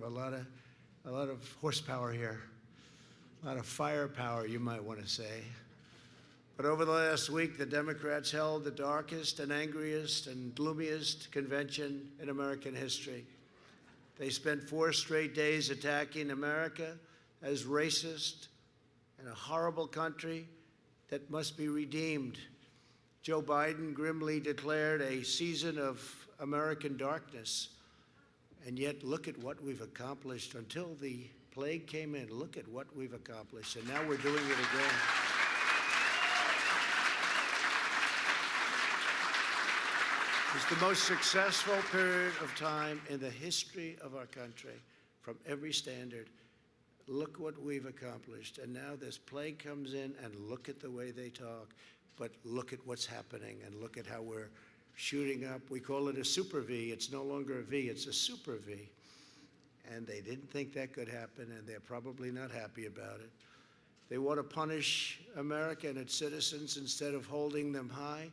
A lot of horsepower here, a lot of firepower, you might want to say. But over the last week, the Democrats held the darkest and angriest and gloomiest convention in American history. They spent 4 straight days attacking America as racist and a horrible country that must be redeemed. Joe Biden grimly declared a season of American darkness. And yet, look at what we've accomplished. Until the plague came in, look at what we've accomplished. And now we're doing it again. It's the most successful period of time in the history of our country from every standard. Look what we've accomplished. And now this plague comes in, and look at the way they talk. But look at what's happening, and look at how we're shooting up. We call it a super V. It's no longer a V, it's a super V. And they didn't think that could happen, and they're probably not happy about it. They want to punish America and its citizens instead of holding them high.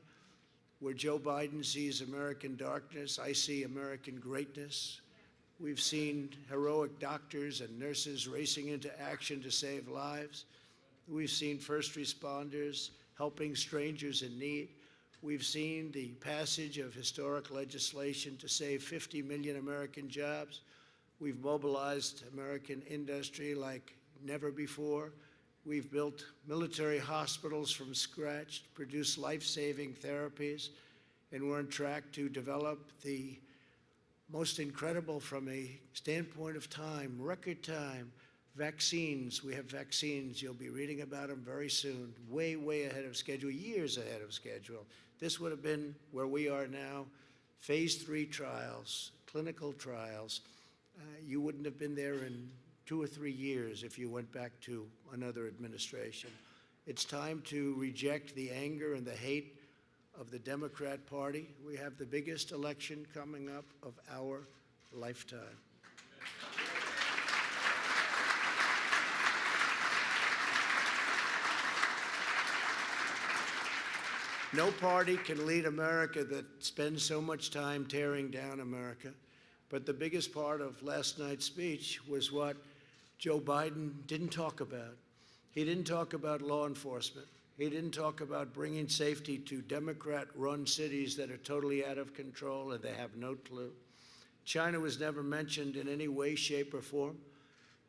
Where Joe Biden sees American darkness, I see American greatness. We've seen heroic doctors and nurses racing into action to save lives. We've seen first responders helping strangers in need. We've seen the passage of historic legislation to save 50 million American jobs. We've mobilized American industry like never before. We've built military hospitals from scratch to produce life-saving therapies, and we're on track to develop the most incredible, from a standpoint of time, record time, vaccines. We have vaccines. You'll be reading about them very soon, way, way ahead of schedule, years ahead of schedule. This would have been where we are now, phase 3 trials, clinical trials. You wouldn't have been there in 2 or 3 years if you went back to another administration. It's time to reject the anger and the hate of the Democrat Party. We have the biggest election coming up of our lifetime. No party can lead America that spends so much time tearing down America. But the biggest part of last night's speech was what Joe Biden didn't talk about. He didn't talk about law enforcement. He didn't talk about bringing safety to Democrat-run cities that are totally out of control and they have no clue. China was never mentioned in any way, shape, or form.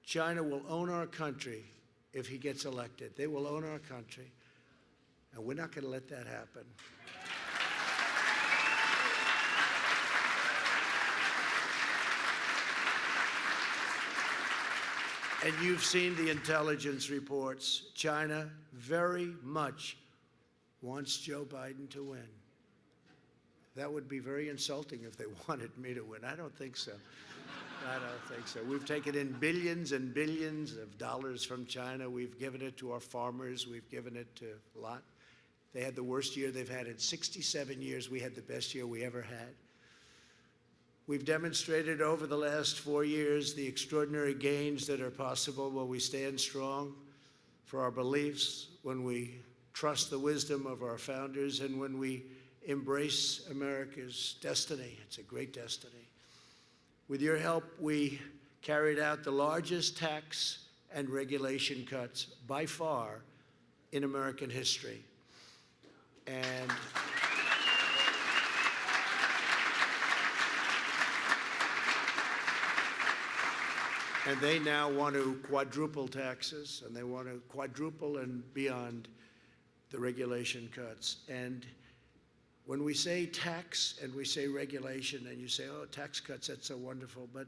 China will own our country if he gets elected. They will own our country. And we're not going to let that happen. And you've seen the intelligence reports. China very much wants Joe Biden to win. That would be very insulting if they wanted me to win. I don't think so. I don't think so. We've taken in billions and billions of dollars from China. We've given it to our farmers. We've given it to a lot. They had the worst year they've had in 67 years. We had the best year we ever had. We've demonstrated over the last 4 years the extraordinary gains that are possible when we stand strong for our beliefs, when we trust the wisdom of our founders, and when we embrace America's destiny. It's a great destiny. With your help, we carried out the largest tax and regulation cuts by far in American history. And they now want to quadruple taxes, and they want to quadruple and beyond the regulation cuts. And when we say tax and we say regulation, and you say, oh, tax cuts, that's so wonderful, but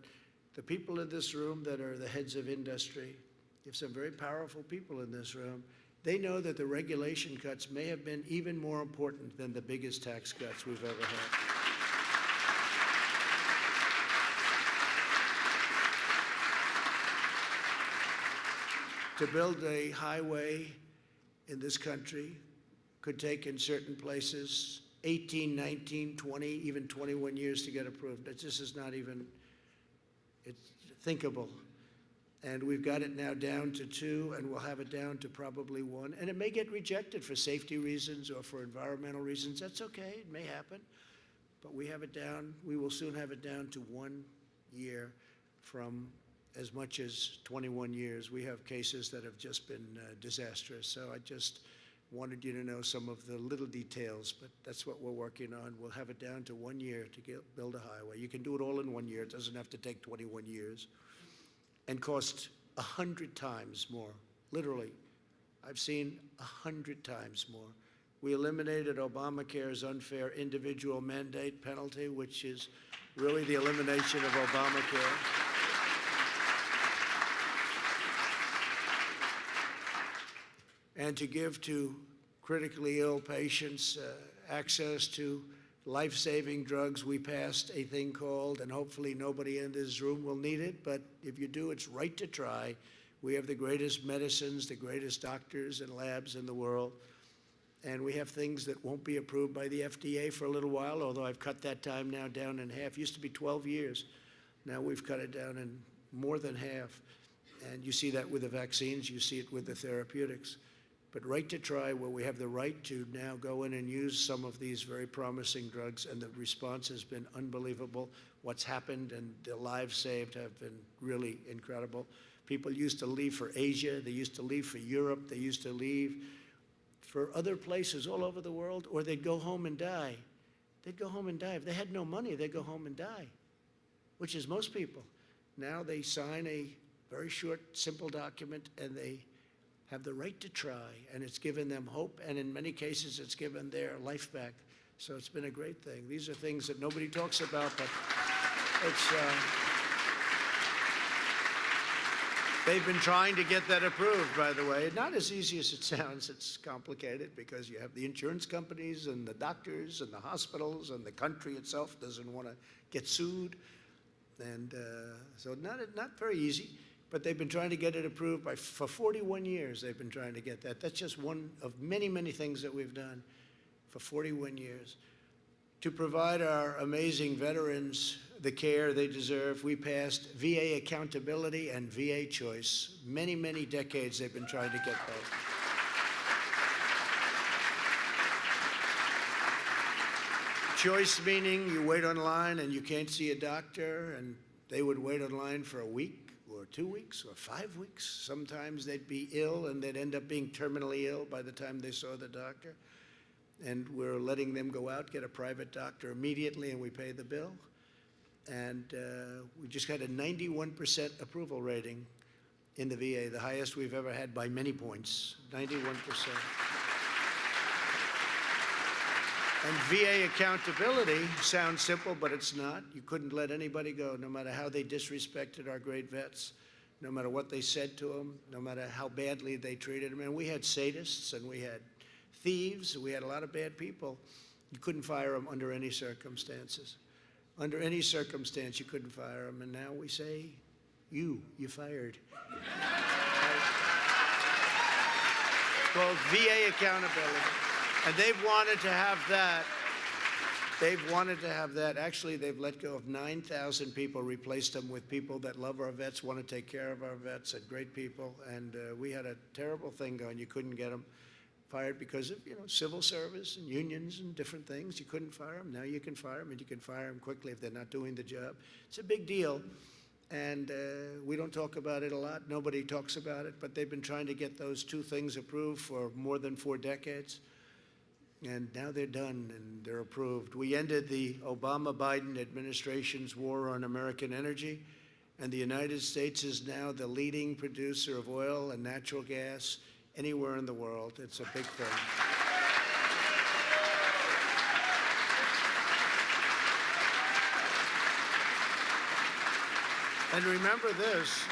the people in this room that are the heads of industry, you have some very powerful people in this room, they know that the regulation cuts may have been even more important than the biggest tax cuts we've ever had. To build a highway in this country could take, in certain places, 18, 19, 20, even 21 years to get approved. That just is not even, it's thinkable. And we've got it now down to 2, and we'll have it down to probably 1. And it may get rejected for safety reasons or for environmental reasons. That's okay, it may happen. But we have it down, we will soon have it down to 1 year from as much as 21 years. We have cases that have just been disastrous. So I just wanted you to know some of the little details, but that's what we're working on. We'll have it down to 1 year to build a highway. You can do it all in 1 year. It doesn't have to take 21 years. And cost 100 times more, literally. I've seen 100 times more. We eliminated Obamacare's unfair individual mandate penalty, which is really the elimination of Obamacare. And to give to critically ill patients access to life-saving drugs, we passed a thing called, and hopefully nobody in this room will need it, but if you do, it's right to try. We have the greatest medicines, the greatest doctors and labs in the world, and we have things that won't be approved by the FDA for a little while, although I've cut that time now down in half. It used to be 12 years. Now we've cut it down in more than half. And you see that with the vaccines, you see it with the therapeutics. But right to try, where we have the right to now go in and use some of these very promising drugs, and the response has been unbelievable. What's happened and the lives saved have been really incredible. People used to leave for Asia, they used to leave for Europe, they used to leave for other places all over the world, or they'd go home and die. They'd go home and die. If they had no money, they'd go home and die, which is most people. Now they sign a very short, simple document, and they have the right to try, and it's given them hope, and in many cases it's given their life back. So it's been a great thing. These are things that nobody talks about, but it's, they've been trying to get that approved, by the way. Not as easy as it sounds. It's complicated because you have the insurance companies and the doctors and the hospitals, and the country itself doesn't want to get sued. And so not very easy. But they've been trying to get it approved for 41 years. They've been trying to get that. That's just one of many, many things that we've done for 41 years. To provide our amazing veterans the care they deserve, we passed VA accountability and VA choice. Many, many decades they've been trying to get that. Choice meaning you wait online and you can't see a doctor, and they would wait online for a week, or 2 weeks, or 5 weeks. Sometimes they'd be ill, and they'd end up being terminally ill by the time they saw the doctor. And we're letting them go out, get a private doctor immediately, and we pay the bill. And we just got a 91% approval rating in the VA, the highest we've ever had by many points, 91%. And VA accountability sounds simple, but it's not. You couldn't let anybody go, no matter how they disrespected our great vets, no matter what they said to them, no matter how badly they treated them. And we had sadists, and we had thieves, we had a lot of bad people. You couldn't fire them under any circumstances. Under any circumstance, you couldn't fire them. And now we say, you're fired. It's called VA accountability. And they've wanted to have that. They've wanted to have that. Actually, they've let go of 9,000 people, replaced them with people that love our vets, want to take care of our vets, and great people. And we had a terrible thing going. You couldn't get them fired because of, civil service and unions and different things. You couldn't fire them. Now you can fire them, and you can fire them quickly if they're not doing the job. It's a big deal. And we don't talk about it a lot. Nobody talks about it. But they've been trying to get those two things approved for more than 4 decades. And now they're done, and they're approved. We ended the Obama-Biden administration's war on American energy, and the United States is now the leading producer of oil and natural gas anywhere in the world. It's a big thing. And remember this,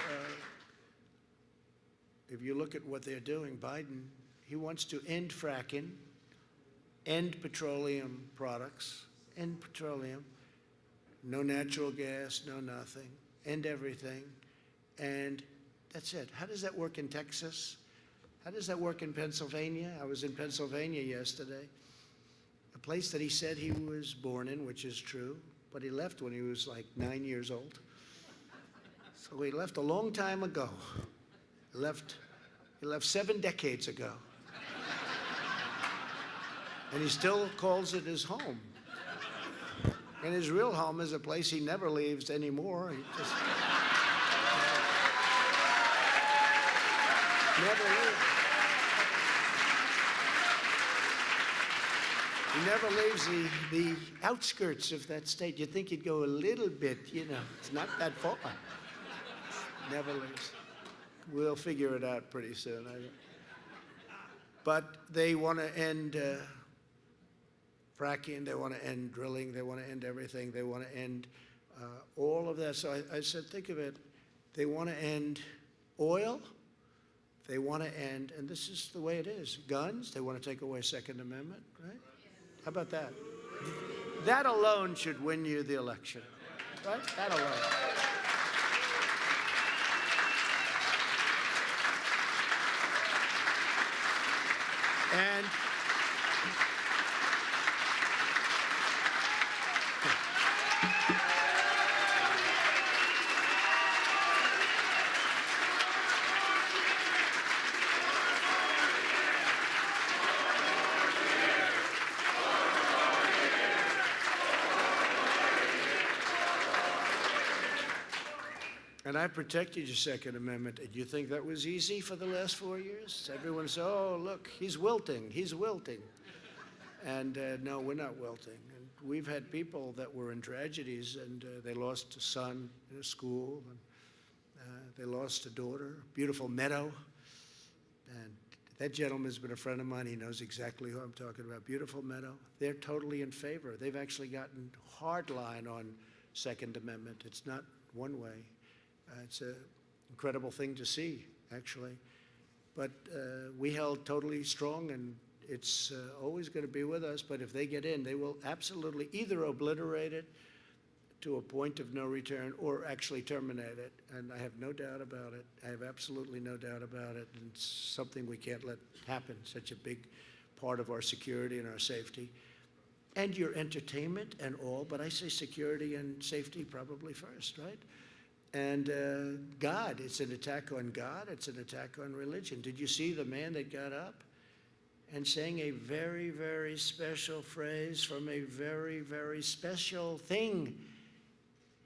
if you look at what they're doing, Biden, he wants to end fracking, end petroleum products, end petroleum, no natural gas, no nothing, end everything, and that's it. How does that work in Texas? How does that work in Pennsylvania? I was in Pennsylvania yesterday, a place that he said he was born in, which is true, but he left when he was like 9 years old. So he left a long time ago. He left 7 decades ago. And he still calls it his home. And his real home is a place he never leaves anymore. He just Never leaves. He never leaves the outskirts of that state. You'd think he'd go a little bit, it's not that far. Never leaves. We'll figure it out pretty soon. But they want to end fracking, they want to end drilling, they want to end everything, they want to end all of that. So I said, think of it, they want to end oil, they want to end, and this is the way it is, guns, they want to take away Second Amendment, right? How about that? That alone should win you the election, right? That alone. And I protected your Second Amendment. And you think that was easy for the last 4 years? Everyone said, oh, look, he's wilting, he's wilting. And no, we're not wilting. And we've had people that were in tragedies, and they lost a son in a school, and they lost a daughter, beautiful meadow. And that gentleman's been a friend of mine. He knows exactly who I'm talking about. Beautiful meadow. They're totally in favor. They've actually gotten hard line on Second Amendment. It's not one way. It's an incredible thing to see, actually. But we held totally strong, and it's always going to be with us. But if they get in, they will absolutely either obliterate it to a point of no return or actually terminate it. And I have no doubt about it. I have absolutely no doubt about it. And it's something we can't let happen, such a big part of our security and our safety. And your entertainment and all, but I say security and safety probably first, right? And God, it's an attack on God, it's an attack on religion. Did you see the man that got up and sang a very, very special phrase from a very, very special thing?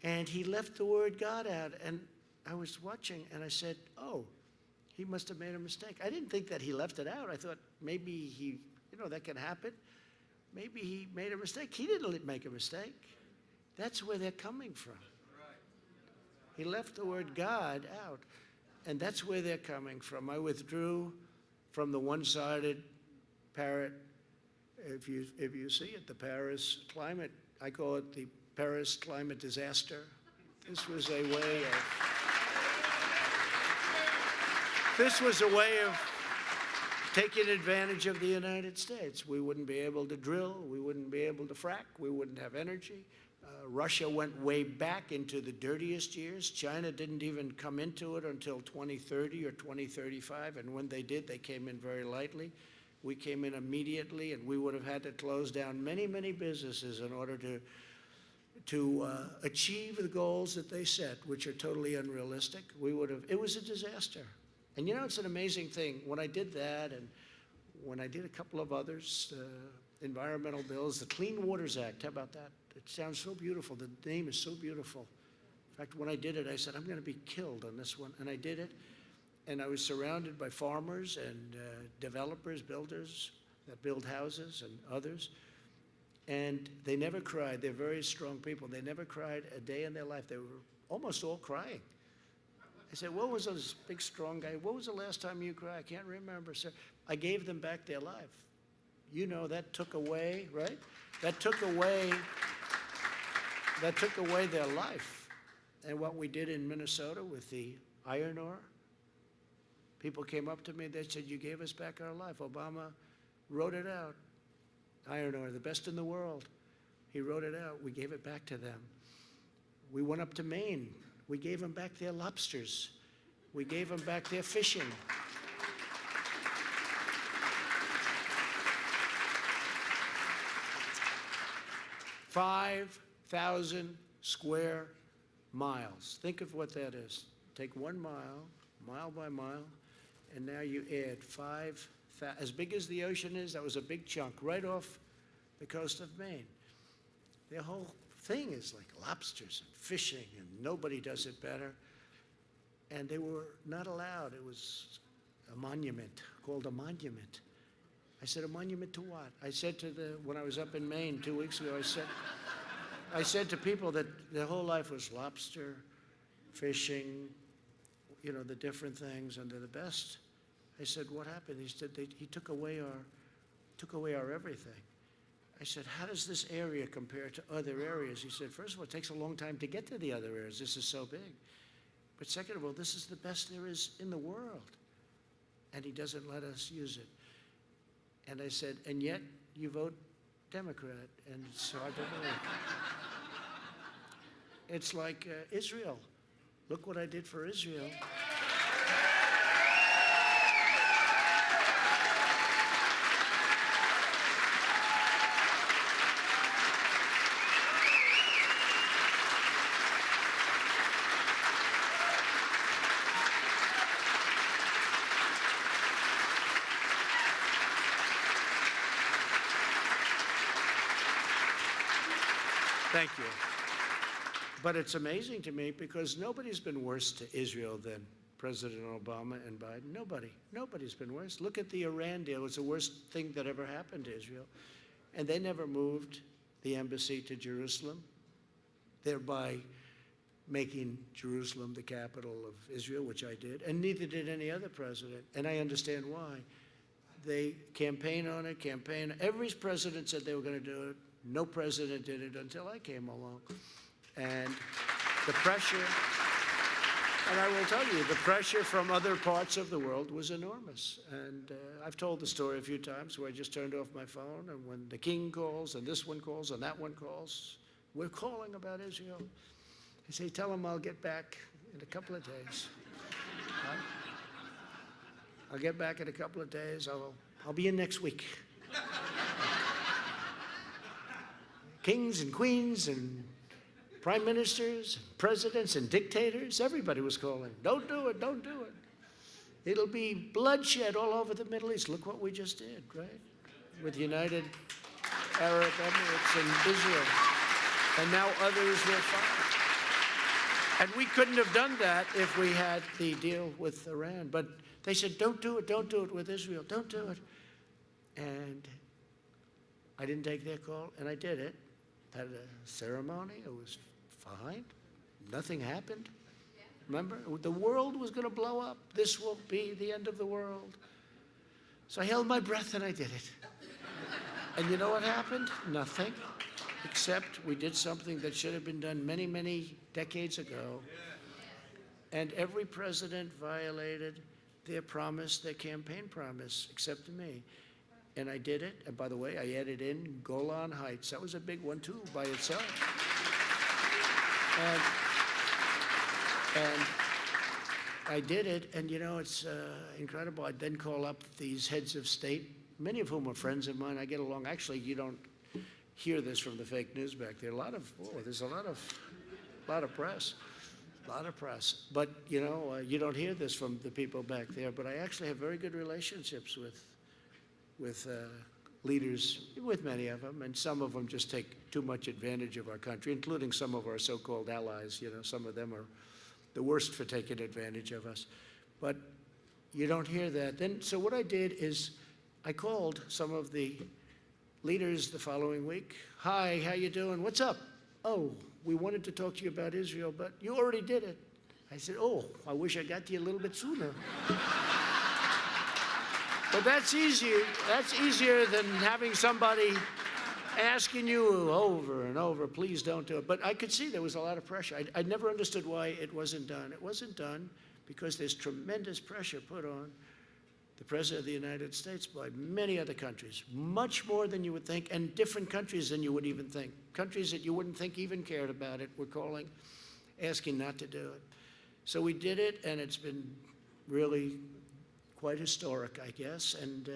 And he left the word God out. And I was watching, and I said, oh, he must have made a mistake. I didn't think that he left it out. I thought maybe he, that can happen. Maybe he made a mistake. He didn't make a mistake. That's where they're coming from. He left the word God out, and that's where they're coming from. I withdrew from the one-sided parrot. If you see it, the Paris climate, I call it the Paris climate disaster. This was a way of taking advantage of the United States. We wouldn't be able to drill, we wouldn't be able to frack, we wouldn't have energy. Russia went way back into the dirtiest years. China didn't even come into it until 2030 or 2035, and when they did, they came in very lightly. We came in immediately, and we would have had to close down many, many businesses in order to achieve the goals that they set, which are totally unrealistic. It was a disaster. And it's an amazing thing. When I did that, and when I did a couple of others, environmental bills, the Clean Waters Act, how about that? It sounds so beautiful. The name is so beautiful. In fact, when I did it, I said, I'm going to be killed on this one. And I did it. And I was surrounded by farmers and developers, builders that build houses and others. And they never cried. They're very strong people. They never cried a day in their life. They were almost all crying. I said, what was this big, strong guy? What was the last time you cried? I can't remember, sir. I gave them back their life. That took away, right? That took away their life. And what we did in Minnesota with the iron ore, people came up to me, they said, you gave us back our life. Obama wrote it out. Iron ore, the best in the world. He wrote it out. We gave it back to them. We went up to Maine. We gave them back their lobsters. We gave them back their fishing. $5,000 square miles. Think of what that is. Take 1 mile, mile by mile, and now you add as big as the ocean is, that was a big chunk right off the coast of Maine. Their whole thing is like lobsters and fishing, and nobody does it better. And they were not allowed. It was a monument, called a monument. I said, a monument to what? I said when I was up in Maine 2 weeks ago, I said to people that their whole life was lobster, fishing, the different things, and they're the best. I said, what happened? He said, he took away our everything. I said, how does this area compare to other areas? He said, first of all, it takes a long time to get to the other areas. This is so big. But second of all, this is the best there is in the world. And he doesn't let us use it. And I said, and yet you vote Democrat. And it's hard to believe. It's like Israel. Look what I did for Israel. Thank you. But it's amazing to me because nobody's been worse to Israel than President Obama and Biden. Nobody's been worse. Look at the Iran deal. It was the worst thing that ever happened to Israel. And they never moved the embassy to Jerusalem, thereby making Jerusalem the capital of Israel, which I did, and neither did any other president. And I understand why. They campaign on it. Every president said they were going to do it. No president did it until I came along. And the pressure, and I will tell you, the pressure from other parts of the world was enormous. And I've told the story a few times where I just turned off my phone, and when the king calls, and this one calls, and that one calls, we're calling about Israel. I say, tell him I'll get back in a couple of days. Right? I'll get back in a couple of days. I'll be in next week. Kings and queens and prime ministers, and presidents and dictators, everybody was calling. Don't do it, don't do it. It'll be bloodshed all over the Middle East. Look what we just did, right? With United Arab Emirates and Israel. And now others will follow. And we couldn't have done that if we had the deal with Iran. But they said, don't do it with Israel, don't do it. And I didn't take their call, and I did it. Had a ceremony, it was fine. Nothing happened. Remember, the world was going to blow up. This will be the end of the world. So I held my breath and I did it. And you know what happened? Nothing, except we did something that should have been done many, many decades ago. And every president violated their promise, their campaign promise, except me. And I did it. And by the way, I added in Golan Heights. That was a big one, too, by itself. And I did it. And, it's incredible. I'd then call up these heads of state, many of whom are friends of mine. I get along. Actually, you don't hear this from the fake news back there. There's a lot of press. A lot of press. But, you don't hear this from the people back there. But I actually have very good relationships with leaders, with many of them, and some of them just take too much advantage of our country, including some of our so-called allies. Some of them are the worst for taking advantage of us. But you don't hear that. So what I did is I called some of the leaders the following week. Hi, how you doing? What's up? Oh, we wanted to talk to you about Israel, but you already did it. I said, oh, I wish I got to you a little bit sooner. But that's easy. That's easier than having somebody asking you over and over, please don't do it. But I could see there was a lot of pressure. I never understood why it wasn't done. It wasn't done because there's tremendous pressure put on the President of the United States by many other countries, much more than you would think, and different countries than you would even think. Countries that you wouldn't think even cared about it were calling, asking not to do it. So we did it, and it's been really quite historic, I guess, and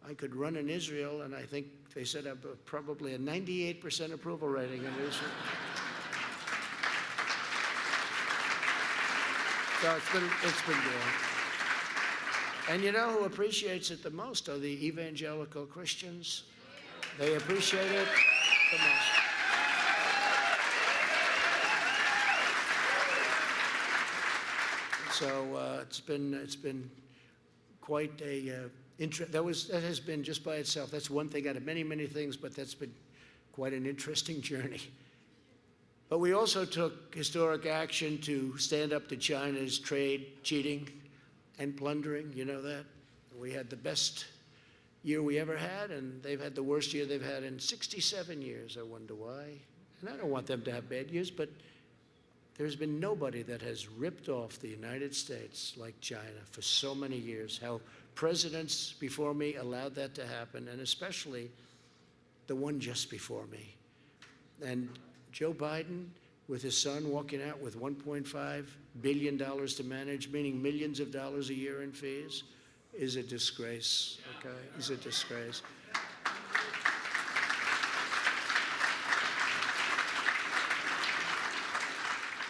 I could run in Israel, and I think they said I have probably a 98% approval rating in Israel. So it's been good. And you know who appreciates it the most are the evangelical Christians. They appreciate it the most. So it's been quite a that has been just by itself. That's one thing out of many, many things, but that's been quite an interesting journey. But we also took historic action to stand up to China's trade cheating and plundering. You know that? We had the best year we ever had, and they've had the worst year they've had in 67 years. I wonder why. And I don't want them to have bad years, but there's been nobody that has ripped off the United States like China for so many years. How presidents before me allowed that to happen, and especially the one just before me. And Joe Biden, with his son walking out with $1.5 billion to manage, meaning millions of dollars a year in fees, is a disgrace, okay? He's a disgrace.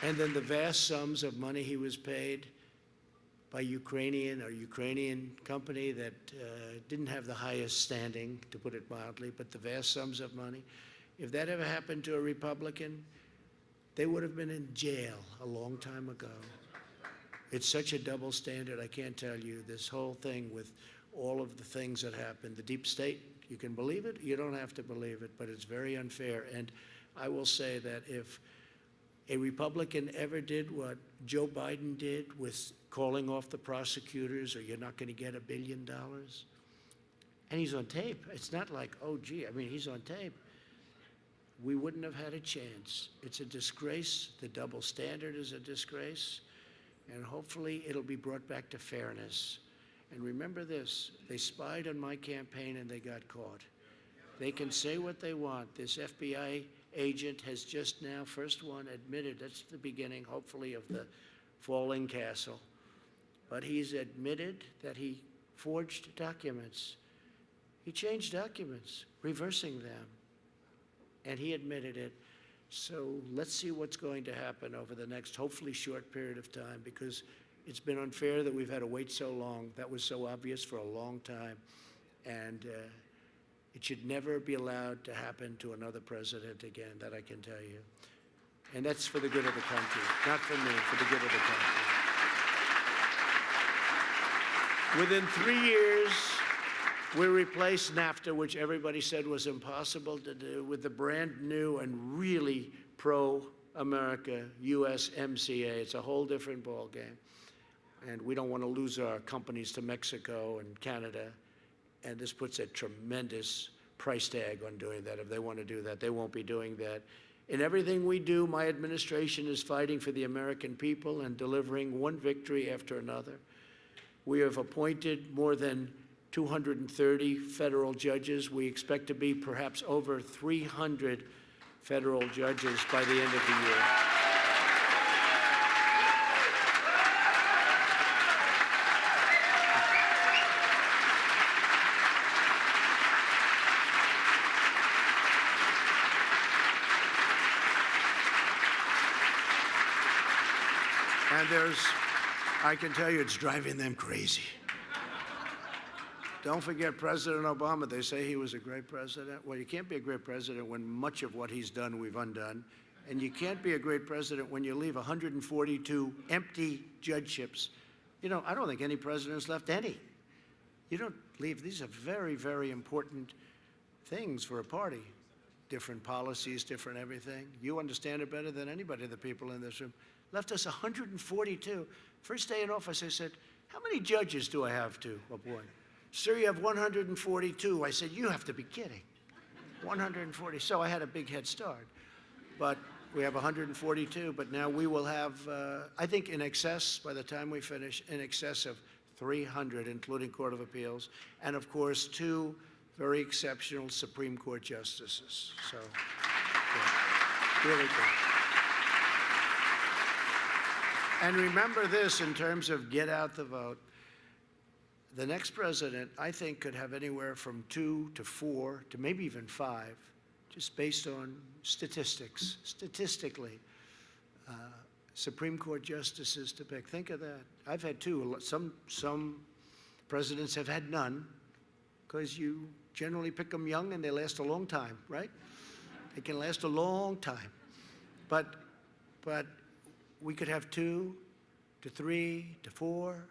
And then the vast sums of money he was paid by Ukrainian company that didn't have the highest standing, to put it mildly, but the vast sums of money. If that ever happened to a Republican, they would have been in jail a long time ago. It's such a double standard, I can't tell you. This whole thing with all of the things that happened, the deep state, you can believe it, you don't have to believe it, but it's very unfair. And I will say that if a Republican ever did what Joe Biden did with calling off the prosecutors, or you're not going to get $1 billion, and he's on tape. It's not like, oh, gee, I mean, he's on tape. We wouldn't have had a chance. It's a disgrace. The double standard is a disgrace. And hopefully it'll be brought back to fairness. And remember this, they spied on my campaign and they got caught. They can say what they want. This FBI agent has just now, first one, admitted, that's the beginning, hopefully, of the falling castle. But he's admitted that he forged documents. He changed documents, reversing them. And he admitted it. So let's see what's going to happen over the next, hopefully, short period of time, because it's been unfair that we've had to wait so long. That was so obvious for a long time. And it should never be allowed to happen to another president again, that I can tell you. And that's for the good of the country, not for me, for the good of the country. Within 3 years, we replaced NAFTA, which everybody said was impossible to do, with the brand new and really pro-America USMCA. It's a whole different ballgame. And we don't want to lose our companies to Mexico and Canada. And this puts a tremendous price tag on doing that. If they want to do that, they won't be doing that. In everything we do, my administration is fighting for the American people and delivering one victory after another. We have appointed more than 230 federal judges. We expect to be perhaps over 300 federal judges by the end of the year. And I can tell you, it's driving them crazy. Don't forget President Obama. They say he was a great president. Well, you can't be a great president when much of what he's done we've undone. And you can't be a great president when you leave 142 empty judgeships. You know, I don't think any president's left any. You don't leave. These are very, very important things for a party. Different policies, different everything. You understand it better than anybody, the people in this room. Left us 142. First day in office, I said, how many judges do I have to appoint? Sir, you have 142. I said, you have to be kidding. 140. So I had a big head start. But we have 142. But now we will have, I think, in excess, by the time we finish, in excess of 300, including Court of Appeals. And, of course, 2 very exceptional Supreme Court justices. So, yeah, really good. And remember this in terms of get out the vote. The next president, I think, could have anywhere from 2 to 4 to maybe even 5, just based on statistics, statistically, Supreme Court justices to pick. Think of that. I've had 2. Some presidents have had none, because you generally pick them young and they last a long time, right? They can last a long time. But we could have 2 to 3 to 4,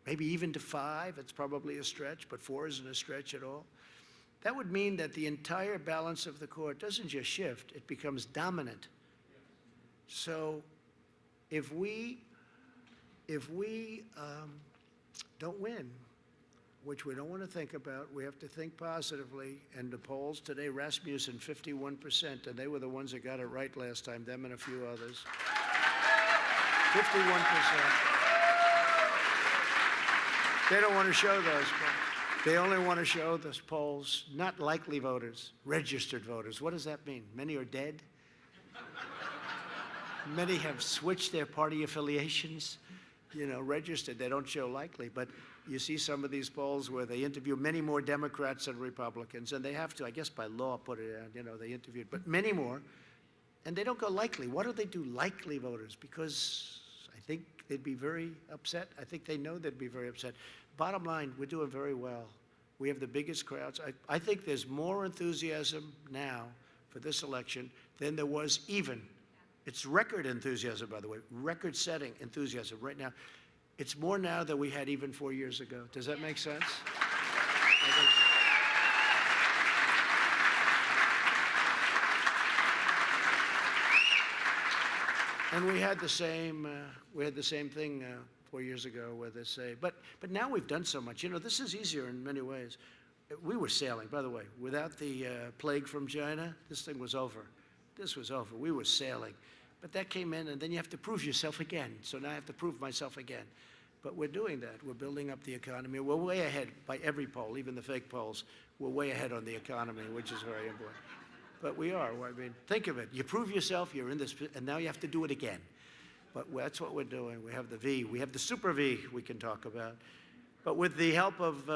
maybe even to 5. It's probably a stretch, but 4 isn't a stretch at all. That would mean that the entire balance of the court doesn't just shift, it becomes dominant. So if we don't win, which we don't want to think about, we have to think positively. And the polls today, Rasmussen, 51%, and they were the ones that got it right last time, them and a few others. 51%. They don't want to show those polls. They only want to show those polls, not likely voters, registered voters. What does that mean? Many are dead? Many have switched their party affiliations, registered. They don't show likely. But you see some of these polls where they interview many more Democrats than Republicans, and they have to, I guess by law, put it out, they interviewed, but many more. And they don't go likely. Why do they do likely voters? Because I think they'd be very upset. I think they know they'd be very upset. Bottom line, we're doing very well. We have the biggest crowds. I think there's more enthusiasm now for this election than there was even. It's record enthusiasm, by the way, record-setting enthusiasm right now. It's more now than we had even 4 years ago. Does that make sense? And we had the same thing 4 years ago where they say, but now we've done so much. This is easier in many ways. We were sailing, by the way, without the plague from China, this thing was over. This was over. We were sailing. But that came in, and then you have to prove yourself again. So now I have to prove myself again. But we're doing that. We're building up the economy. We're way ahead by every poll, even the fake polls. We're way ahead on the economy, which is very important. But we are. I mean, think of it. You prove yourself, you're in this, and now you have to do it again. But that's what we're doing. We have the V. We have the super V we can talk about. But with the help of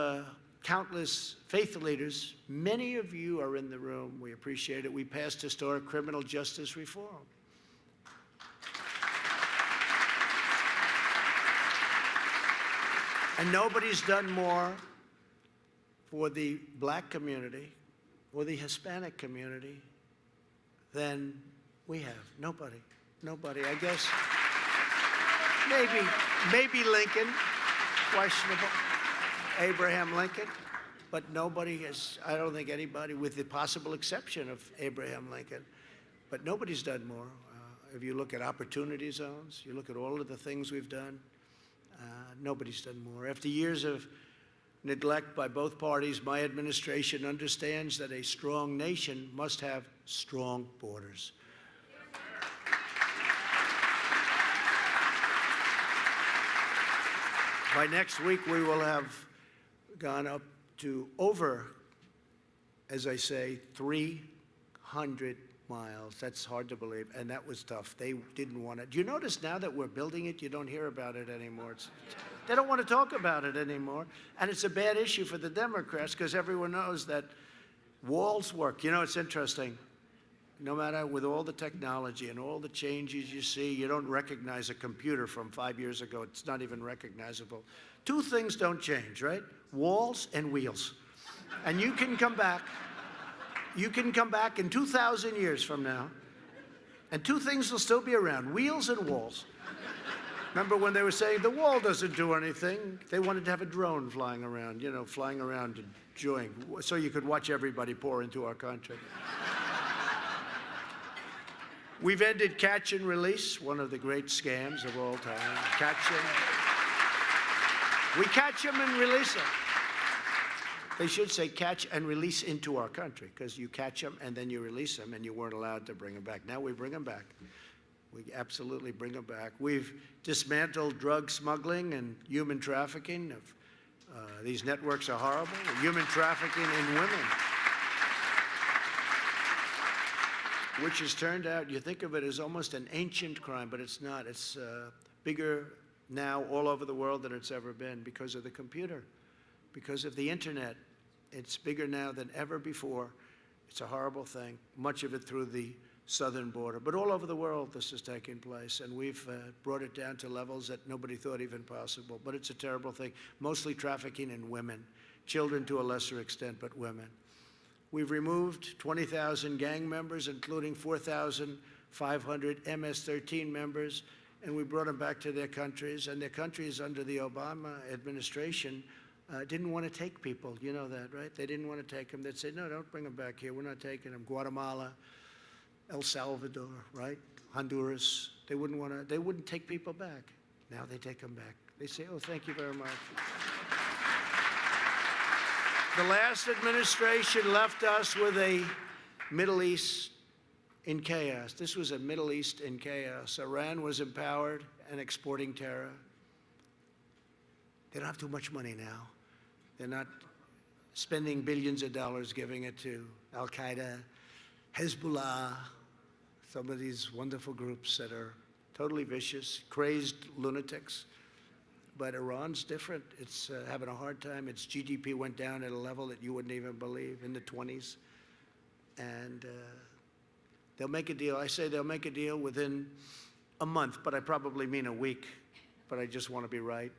countless faith leaders, many of you are in the room. We appreciate it. We passed historic criminal justice reform. And nobody's done more for the black community or the Hispanic community than we have. Nobody. Nobody. I guess maybe Lincoln, questionable, Abraham Lincoln, but nobody has, I don't think anybody, with the possible exception of Abraham Lincoln, but nobody's done more. If you look at opportunity zones, you look at all of the things we've done, nobody's done more. After years of neglect by both parties, my administration understands that a strong nation must have strong borders. By next week, we will have gone up to over, as I say, 300 miles. That's hard to believe, and that was tough. They didn't want it. Do you notice now that we're building it, you don't hear about it anymore? They don't want to talk about it anymore, and it's a bad issue for the Democrats because everyone knows that walls work. It's interesting. No matter with all the technology and all the changes you see, you don't recognize a computer from 5 years ago. It's not even recognizable. Two things don't change, right? Walls and wheels. And you can come back. You can come back in 2,000 years from now, and two things will still be around, wheels and walls. Remember when they were saying the wall doesn't do anything? They wanted to have a drone flying around, flying around and enjoying, so you could watch everybody pour into our country. We've ended catch and release, one of the great scams of all time. We catch them and release them. They should say catch and release into our country, because you catch them and then you release them, and you weren't allowed to bring them back. Now we bring them back. We absolutely bring them back. We've dismantled drug smuggling and human trafficking. These networks are horrible. Human trafficking in women, which has turned out, you think of it as almost an ancient crime, but it's not. It's bigger now all over the world than it's ever been because of the computer, because of the internet. It's bigger now than ever before. It's a horrible thing, much of it through the southern border. But all over the world this is taking place, and we've brought it down to levels that nobody thought even possible. But it's a terrible thing, mostly trafficking in women, children to a lesser extent, but women. We've removed 20,000 gang members, including 4,500 MS-13 members, and we brought them back to their countries, and their countries under the Obama administration didn't want to take people. You know that, right? They didn't want to take them. They'd say, no, don't bring them back here. We're not taking them. Guatemala, El Salvador, right? Honduras. They wouldn't take people back. Now they take them back. They say, oh, thank you very much. The last administration left us with a Middle East in chaos. This was a Middle East in chaos. Iran was empowered and exporting terror. They don't have too much money now. They're not spending billions of dollars giving it to Al-Qaeda, Hezbollah, some of these wonderful groups that are totally vicious, crazed lunatics. But Iran's different. It's having a hard time. Its GDP went down at a level that you wouldn't even believe, in the 20s. And they'll make a deal. I say they'll make a deal within a month, but I probably mean a week. But I just want to be right.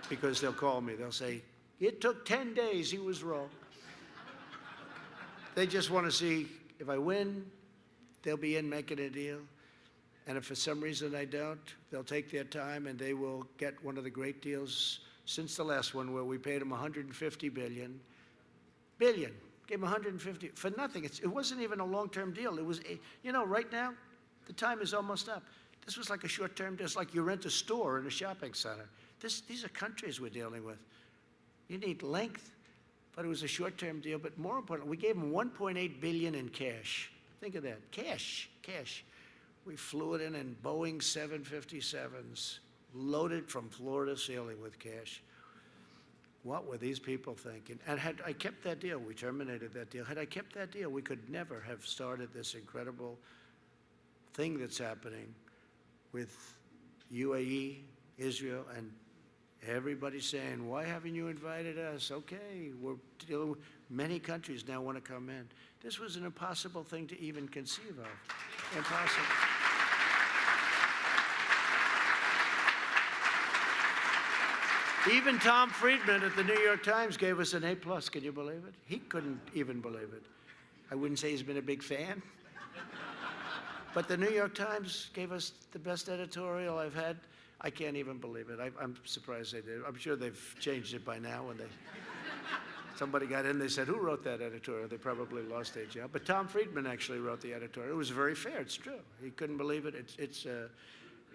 Because they'll call me. They'll say, it took 10 days. He was wrong. They just want to see if I win, they'll be in making a deal. And if for some reason I don't, they'll take their time and they will get one of the great deals since the last one, where we paid them $150 billion. Gave them 150 for nothing. It wasn't even a long-term deal. It was, you know, right now, the time is almost up. This was like a short-term deal. It's like you rent a store in a shopping center. These are countries we're dealing with. You need length, but it was a short-term deal. But more importantly, we gave them $1.8 billion in cash. Think of that, cash. We flew it in Boeing 757s, loaded from floor to ceiling with cash. What were these people thinking? And had I kept that deal, we terminated that deal. Had I kept that deal, we could never have started this incredible thing that's happening with UAE, Israel, and everybody saying, why haven't you invited us? Okay, we're dealing with many countries now want to come in. This was an impossible thing to even conceive of. Impossible. Even Tom Friedman at the New York Times gave us an A+. Can you believe it? He couldn't even believe it. I wouldn't say he's been a big fan. But the New York Times gave us the best editorial I've had. I can't even believe it. I'm surprised they did. I'm sure they've changed it by now. When somebody got in, they said, who wrote that editorial? They probably lost their job. But Tom Friedman actually wrote the editorial. It was very fair. It's true. He couldn't believe it.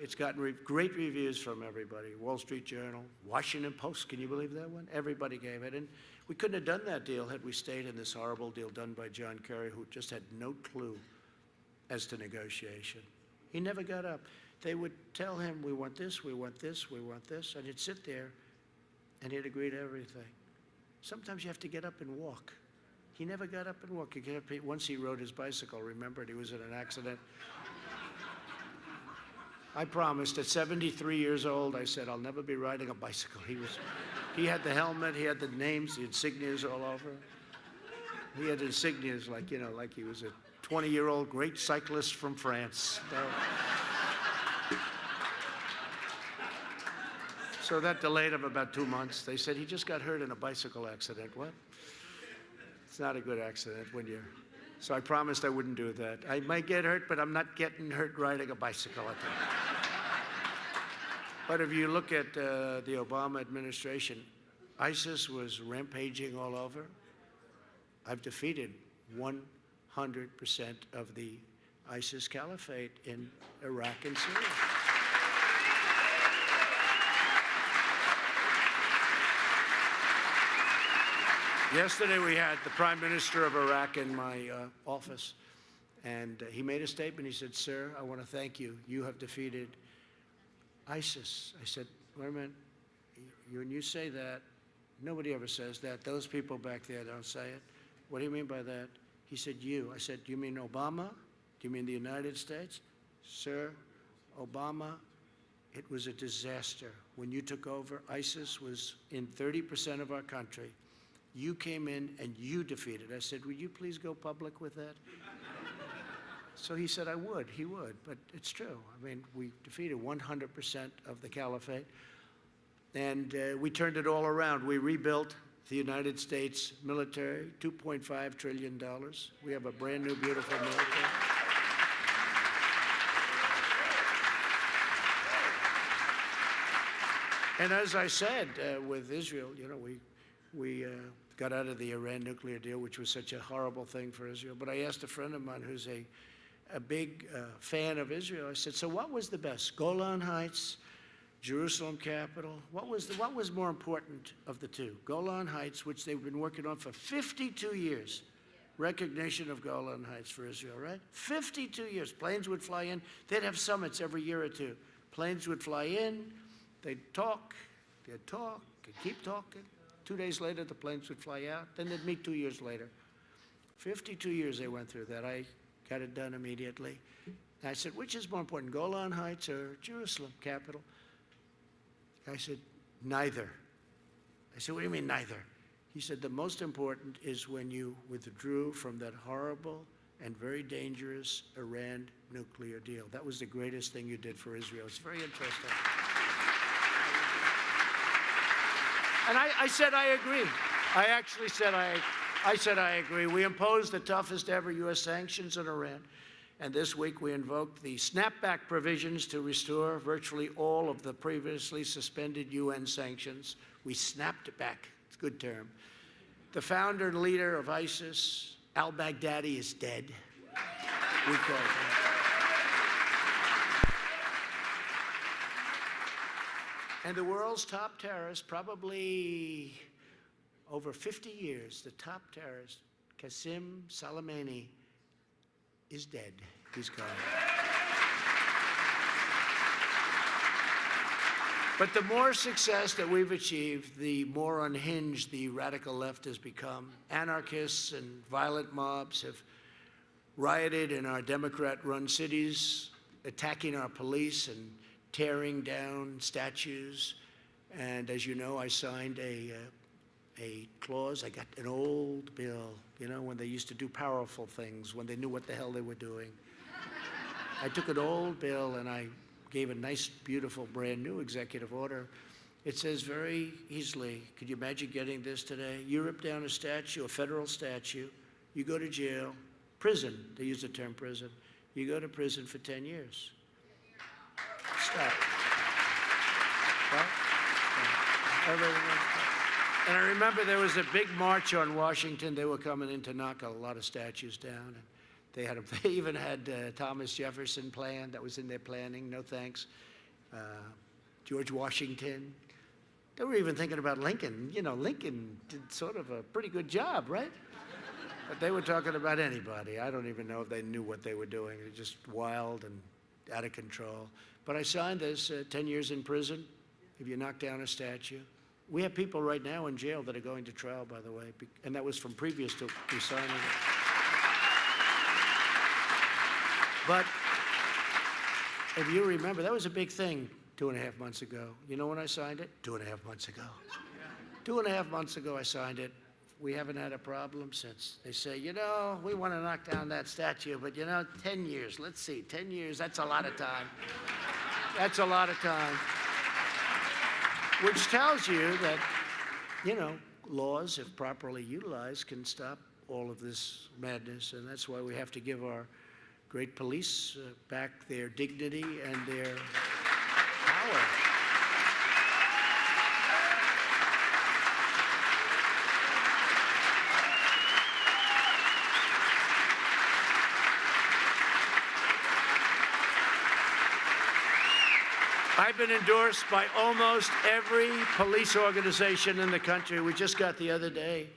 It's gotten great reviews from everybody. Wall Street Journal, Washington Post. Can you believe that one? Everybody gave it. And we couldn't have done that deal had we stayed in this horrible deal done by John Kerry, who just had no clue as to negotiation. He never got up. They would tell him, we want this, we want this, we want this, and he'd sit there, and he'd agree to everything. Sometimes you have to get up and walk. He never got up and walked. Once he rode his bicycle, remembered he was in an accident. I promised, at 73 years old, I said, I'll never be riding a bicycle. He had the helmet, he had the names, the insignias all over. He had insignias like, you know, like he was a 20-year-old great cyclist from France. So that delayed him about 2 months. They said, he just got hurt in a bicycle accident. What? It's not a good accident when you're... So I promised I wouldn't do that. I might get hurt, but I'm not getting hurt riding a bicycle, I think. But if you look at the Obama administration, ISIS was rampaging all over. I've defeated 100% of the ISIS caliphate in Iraq and Syria. Yesterday we had the Prime Minister of Iraq in my office, and he made a statement. He said, sir, I want to thank you. You have defeated ISIS. I said, wait a minute, when you say that, nobody ever says that. Those people back there don't say it. What do you mean by that? He said, you. I said, do you mean Obama? Do you mean the United States? Sir, Obama, it was a disaster. When you took over, ISIS was in 30% of our country. You came in and you defeated. I said, would you please go public with that? So he said, I would. He would. But it's true. I mean, we defeated 100% of the caliphate. And we turned it all around. We rebuilt the United States military, $2.5 trillion. We have a brand new, beautiful military. And as I said, with Israel, you know, we got out of the Iran nuclear deal, which was such a horrible thing for Israel. But I asked a friend of mine who's a big fan of Israel. I said, so what was the best? Golan Heights, Jerusalem capital? What was more important of the two? Golan Heights, which they've been working on for 52 years. Recognition of Golan Heights for Israel, right? 52 years. Planes would fly in. They'd have summits every year or two. Planes would fly in. They'd talk, and keep talking. 2 days later, the planes would fly out. Then they'd meet 2 years later. 52 years they went through that. I got it done immediately. And I said, which is more important, Golan Heights or Jerusalem capital? I said, neither. I said, what do you mean neither? He said, the most important is when you withdrew from that horrible and very dangerous Iran nuclear deal. That was the greatest thing you did for Israel. It's very interesting. And I said, I agree. I actually said, I said, I agree. We imposed the toughest ever U.S. sanctions on Iran. And this week we invoked the snapback provisions to restore virtually all of the previously suspended UN sanctions. We snapped it back. It's a good term. The founder and leader of ISIS, al-Baghdadi, is dead. We call him. And the world's top terrorist, probably over 50 years, the top terrorist, Qasem Soleimani, is dead. He's gone. But the more success that we've achieved, the more unhinged the radical left has become. Anarchists and violent mobs have rioted in our Democrat-run cities, attacking our police and tearing down statues. And as you know, I signed a clause. I got an old bill, you know, when they used to do powerful things, when they knew what the hell they were doing. I took an old bill and I gave a nice, beautiful, brand new executive order. It says very easily, could you imagine getting this today? You rip down a statue, a federal statue, you go to jail, prison, they use the term prison, you go to prison for 10 years. Stop. Right? And I remember there was a big march on Washington. They were coming in to knock a lot of statues down. And they even had Thomas Jefferson planned. That was in their planning. No thanks. George Washington. They were even thinking about Lincoln. You know, Lincoln did sort of a pretty good job, right? But they were talking about anybody. I don't even know if they knew what they were doing. They're just wild and out of control. But I signed this, 10 years in prison if you knock down a statue. We have people right now in jail that are going to trial, by the way, and that was from previous to me signing it. But if you remember, that was a big thing 2.5 months ago. You know when I signed it? 2.5 months ago. 2.5 months ago I signed it. We haven't had a problem since. They say, you know, we want to knock down that statue, but you know, 10 years, let's see, 10 years, that's a lot of time. That's a lot of time. Which tells you that, you know, laws, if properly utilized, can stop all of this madness. And that's why we have to give our great police back their dignity and their power. I've been endorsed by almost every police organization in the country. We just got the other day,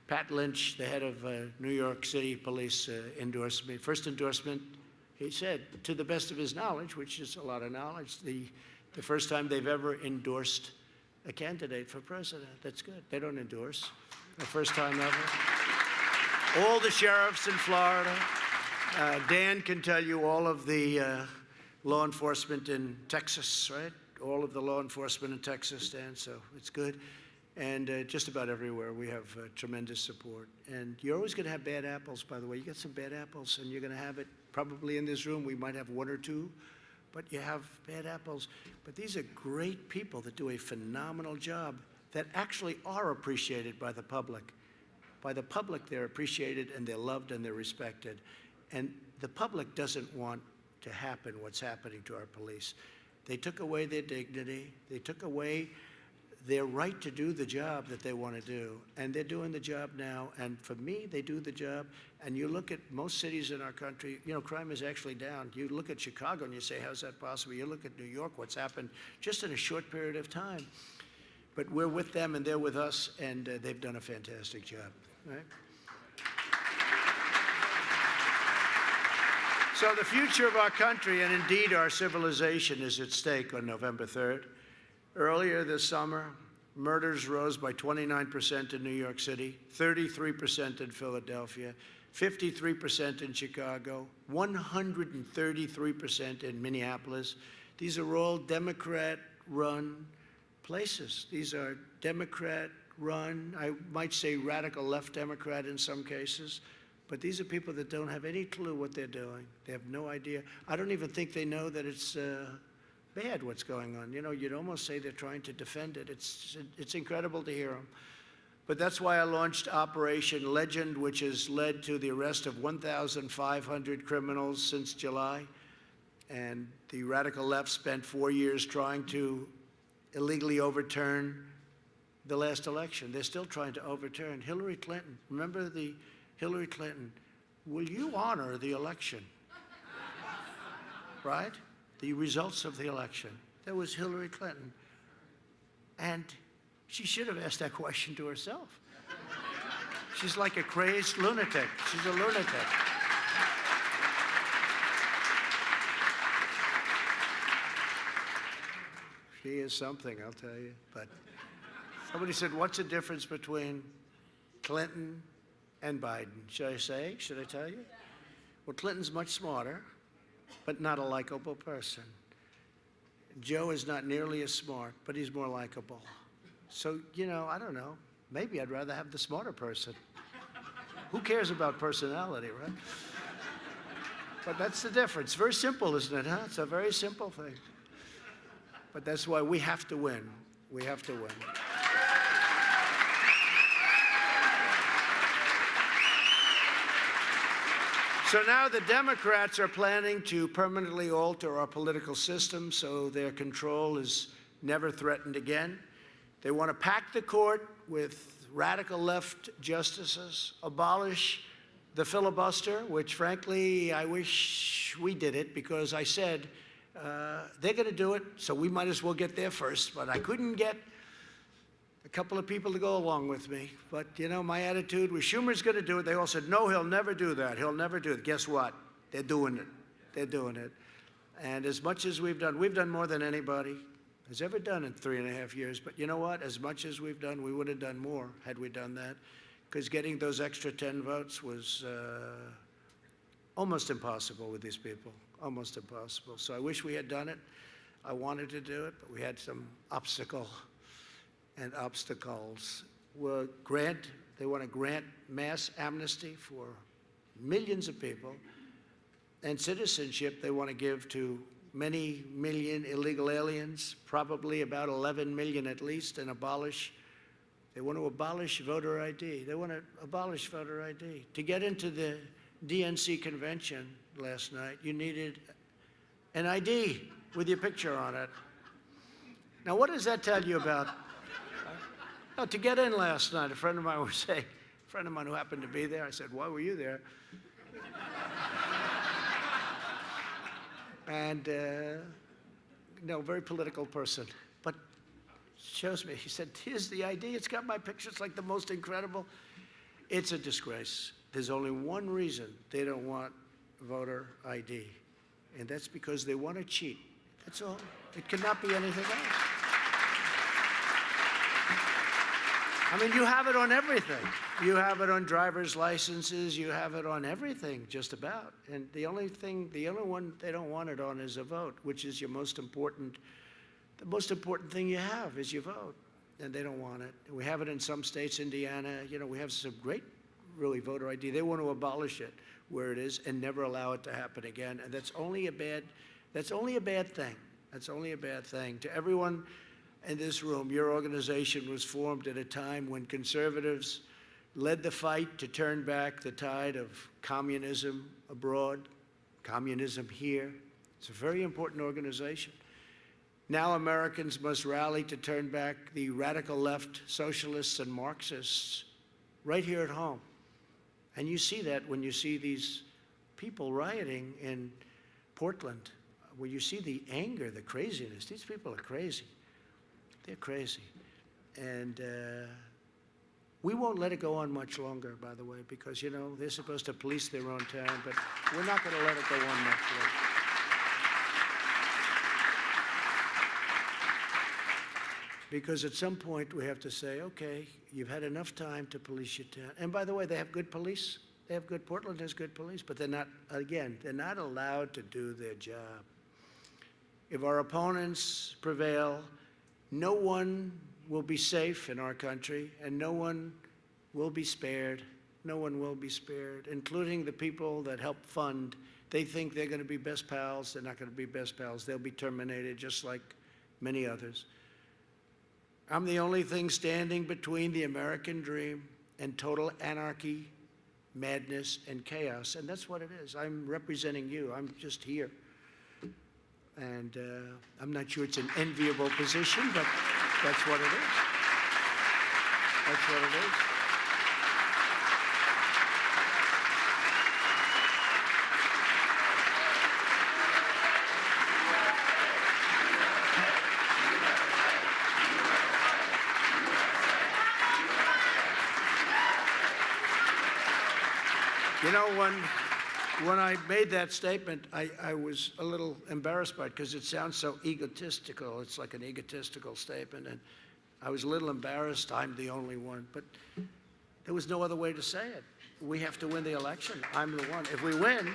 Pat Lynch, the head of New York City Police, endorsed me. First endorsement, he said, to the best of his knowledge, which is a lot of knowledge, the first time they've ever endorsed a candidate for president. That's good. They don't endorse. The first time ever. All the sheriffs in Florida. Dan can tell you all of the law enforcement in Texas, right? All of the law enforcement in Texas, Dan, so it's good. And just about everywhere we have tremendous support. And you're always going to have bad apples, by the way. You got some bad apples, and you're going to have it probably in this room. We might have one or two, but you have bad apples. But these are great people that do a phenomenal job that actually are appreciated by the public. By the public, they're appreciated, and they're loved, and they're respected. And the public doesn't want to happen what's happening to our police. They took away their dignity. They took away their right to do the job that they want to do. And they're doing the job now. And for me, they do the job. And you look at most cities in our country, you know, crime is actually down. You look at Chicago and you say, how's that possible? You look at New York, what's happened just in a short period of time. But we're with them and they're with us, and they've done a fantastic job, right? So the future of our country, and indeed our civilization, is at stake on November 3rd. Earlier this summer, murders rose by 29% in New York City, 33% in Philadelphia, 53% in Chicago, 133% in Minneapolis. These are all Democrat-run places. These are Democrat-run, I might say radical left Democrat in some cases, but these are people that don't have any clue what they're doing. They have no idea. I don't even think they know that it's bad what's going on. You know, you'd almost say they're trying to defend it. It's incredible to hear them. But that's why I launched Operation Legend, which has led to the arrest of 1,500 criminals since July. And the radical left spent 4 years trying to illegally overturn the last election. They're still trying to overturn Hillary Clinton. Remember the Hillary Clinton? Will you honor the election? Right? The results of the election. That was Hillary Clinton. And she should have asked that question to herself. She's like a crazed lunatic. She's a lunatic. She is something, I'll tell you. But somebody said, what's the difference between Clinton and Biden? Should I say? Should I tell you? Well, Clinton's much smarter, but not a likable person. Joe is not nearly as smart, but he's more likable. So, you know, I don't know. Maybe I'd rather have the smarter person. Who cares about personality, right? But that's the difference. Very simple, isn't it, huh? It's a very simple thing. But that's why we have to win. We have to win. So now the Democrats are planning to permanently alter our political system so their control is never threatened again. They want to pack the court with radical left justices, abolish the filibuster, which frankly, I wish we did it, because I said, they're going to do it, so we might as well get there first. But I couldn't get a couple of people to go along with me. But, you know, my attitude was, Schumer's going to do it. They all said, no, he'll never do that. He'll never do it. Guess what? They're doing it. They're doing it. And as much as we've done more than anybody has ever done in 3.5 years. But you know what? As much as we've done, we would have done more had we done that, because getting those extra 10 votes was almost impossible with these people, almost impossible. So I wish we had done it. I wanted to do it, but we had some obstacles. They want to grant mass amnesty for millions of people, and citizenship they want to give to many million illegal aliens, probably about 11 million at least, and they want to abolish voter ID. They want to abolish voter ID. To get into the DNC convention last night, you needed an ID with your picture on it. Now, what does that tell you about? No, to get in last night, a friend of mine who happened to be there, I said, why were you there? And, no, very political person. But shows me, he said, here's the ID. It's got my picture. It's like the most incredible. It's a disgrace. There's only one reason they don't want voter ID, and that's because they want to cheat. That's all. It cannot be anything else. I mean, you have it on everything. You have it on driver's licenses. You have it on everything, just about. And the only one they don't want it on is a vote, which is your most important, the most important thing you have is your vote. And they don't want it. We have it in some states, Indiana. You know, we have some great, really, voter ID. They want to abolish it where it is and never allow it to happen again. And that's only a bad thing. That's only a bad thing. To everyone in this room, your organization was formed at a time when conservatives led the fight to turn back the tide of communism abroad, communism here. It's a very important organization. Now Americans must rally to turn back the radical left socialists and Marxists right here at home. And you see that when you see these people rioting in Portland, where you see the anger, the craziness. These people are crazy. They're crazy. And we won't let it go on much longer, by the way, because, you know, they're supposed to police their own town, but we're not going to let it go on much longer. Because at some point we have to say, okay, you've had enough time to police your town. And by the way, they have good police. They have good, Portland has good police, but they're not, again, they're not allowed to do their job. If our opponents prevail, no one will be safe in our country, and no one will be spared. No one will be spared, including the people that help fund. They think they're going to be best pals. They're not going to be best pals. They'll be terminated just like many others. I'm the only thing standing between the American dream and total anarchy, madness, and chaos. And that's what it is. I'm representing you. I'm just here. And I'm not sure it's an enviable position, but that's what it is. That's what it is. You know, when I made that statement, I was a little embarrassed by it because it sounds so egotistical. It's like an egotistical statement, and I was a little embarrassed. I'm the only one, but there was no other way to say it. We have to win the election. I'm the one. If we win,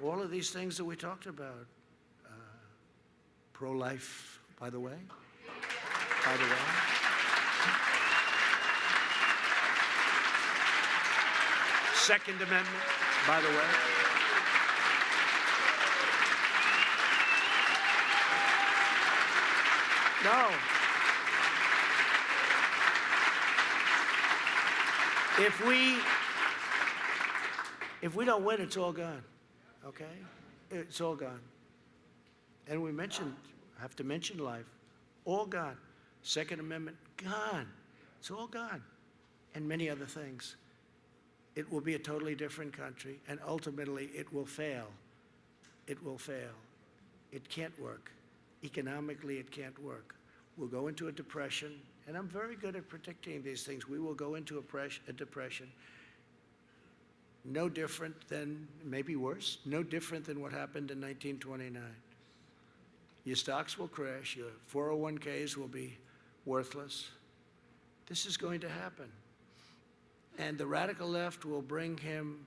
all of these things that we talked about, pro-life, by the way, Second Amendment, by the way. No. If we don't win, it's all gone, okay? It's all gone. And we have to mention life. All gone. Second Amendment, gone. It's all gone. And many other things. It will be a totally different country, and ultimately it will fail. It will fail. It can't work. Economically, it can't work. We'll go into a depression, and I'm very good at predicting these things. We will go into a depression, no different than, maybe worse, no different than what happened in 1929. Your stocks will crash, your 401ks will be worthless. This is going to happen. And the radical left will bring him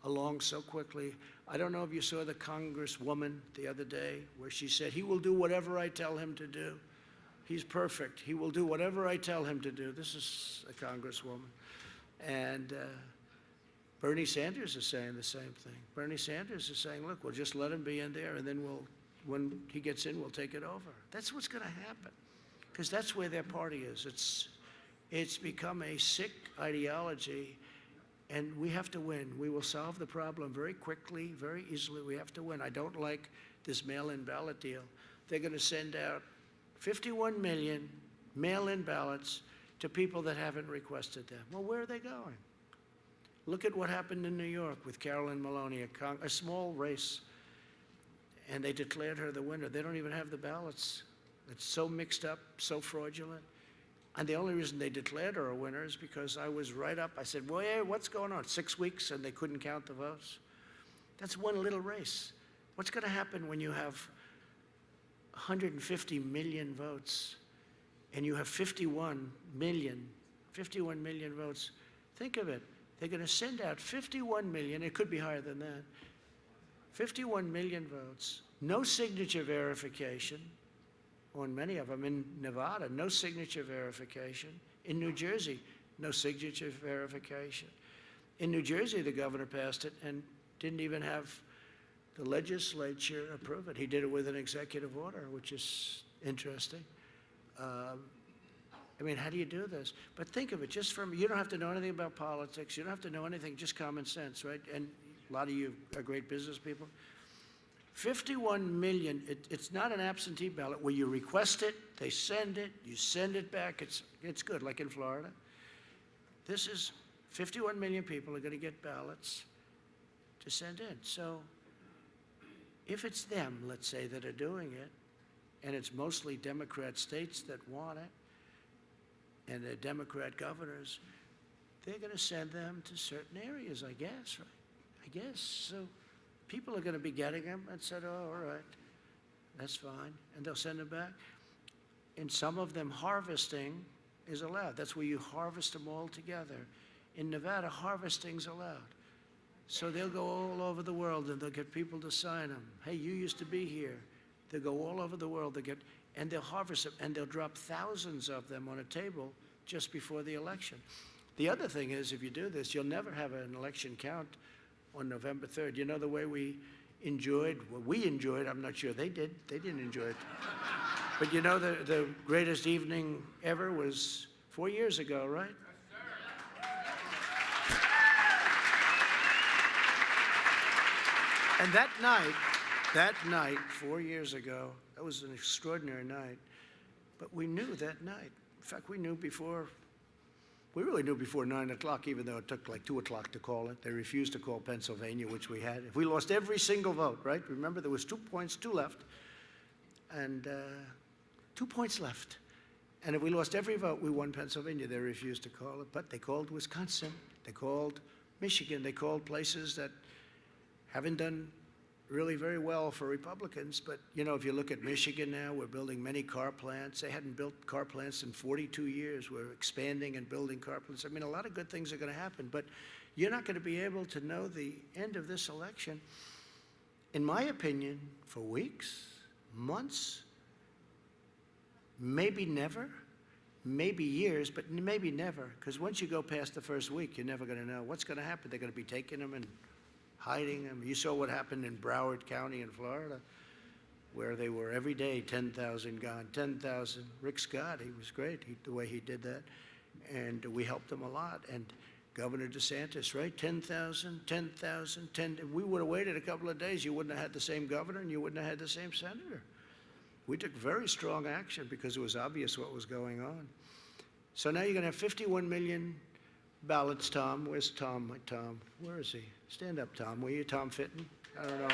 along so quickly. I don't know if you saw the Congresswoman the other day where she said, he will do whatever I tell him to do. He's perfect. He will do whatever I tell him to do. This is a Congresswoman. And Bernie Sanders is saying the same thing. Bernie Sanders is saying, look, we'll just let him be in there, and then when he gets in, we'll take it over. That's what's going to happen, because that's where their party is. It's become a sick ideology, and we have to win. We will solve the problem very quickly, very easily. We have to win. I don't like this mail-in ballot deal. They're going to send out 51 million mail-in ballots to people that haven't requested them. Well, where are they going? Look at what happened in New York with Carolyn Maloney, a small race, and they declared her the winner. They don't even have the ballots. It's so mixed up, so fraudulent. And the only reason they declared her a winner is because I was right up. I said, well, yeah, what's going on? 6 weeks and they couldn't count the votes? That's one little race. What's going to happen when you have 150 million votes and you have 51 million votes? Think of it. They're going to send out 51 million. It could be higher than that. 51 million votes. No signature verification. On many of them. In Nevada, no signature verification. In New Jersey, no signature verification. In New Jersey, the governor passed it and didn't even have the legislature approve it. He did it with an executive order, which is interesting. I mean, how do you do this? But think of it, just from, you don't have to know anything about politics. You don't have to know anything, just common sense, right? And a lot of you are great business people. 51 million, it's not an absentee ballot where you request it, they send it, you send it back, it's good, like in Florida. This is 51 million people are going to get ballots to send in. So if it's them, let's say, that are doing it, and it's mostly Democrat states that want it, and they're Democrat governors, they're going to send them to certain areas, I guess, right? I guess. So people are going to be getting them and said, oh, all right, that's fine. And they'll send them back. In some of them, harvesting is allowed. That's where you harvest them all together. In Nevada, harvesting's allowed. So they'll go all over the world and they'll get people to sign them. Hey, you used to be here. They'll go all over the world. And they'll harvest them, and they'll drop thousands of them on a table just before the election. The other thing is, if you do this, you'll never have an election count on November 3rd. You know the way we enjoyed, I'm not sure they did. They didn't enjoy it. But you know the greatest evening ever was 4 years ago, right? And that night, 4 years ago, that was an extraordinary night. But we knew that night. In fact, we really knew before 9 o'clock, even though it took like 2 o'clock to call it. They refused to call Pennsylvania, which we had. If we lost every single vote, right? Remember, there was 2 points, 2 left, and 2 points left. And if we lost every vote, we won Pennsylvania. They refused to call it, but they called Wisconsin. They called Michigan. They called places that haven't done really very well for Republicans. But, you know, if you look at Michigan now, we're building many car plants. They hadn't built car plants in 42 years. We're expanding and building car plants. I mean, a lot of good things are going to happen, but you're not going to be able to know the end of this election, in my opinion, for weeks, months, maybe never, maybe years, but maybe never, because once you go past the first week, you're never going to know what's going to happen. They're going to be taking them and hiding them. You saw what happened in Broward County in Florida, where they were every day 10,000 gone, 10,000. Rick Scott, he was great, the way he did that, and we helped him a lot. And Governor DeSantis, right? 10,000, 10,000, 10. If we would have waited a couple of days, you wouldn't have had the same governor and you wouldn't have had the same senator. We took very strong action because it was obvious what was going on. So now you're going to have 51 million ballots, Tom. Where's Tom? My Tom. Where is he? Stand up, Tom. Were you Tom Fitton? I don't know.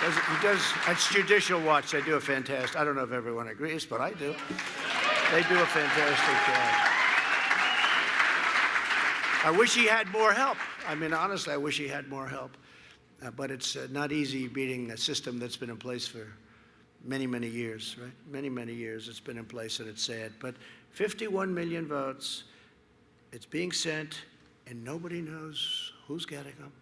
He does, it's Judicial Watch. They do a fantastic, I don't know if everyone agrees, but I do. They do a fantastic job. I wish he had more help. I mean, honestly, I wish he had more help. But it's not easy beating a system that's been in place for many, many years, right? Many, many years it's been in place, and it's sad. But 51 million votes, it's being sent, and nobody knows who's getting them.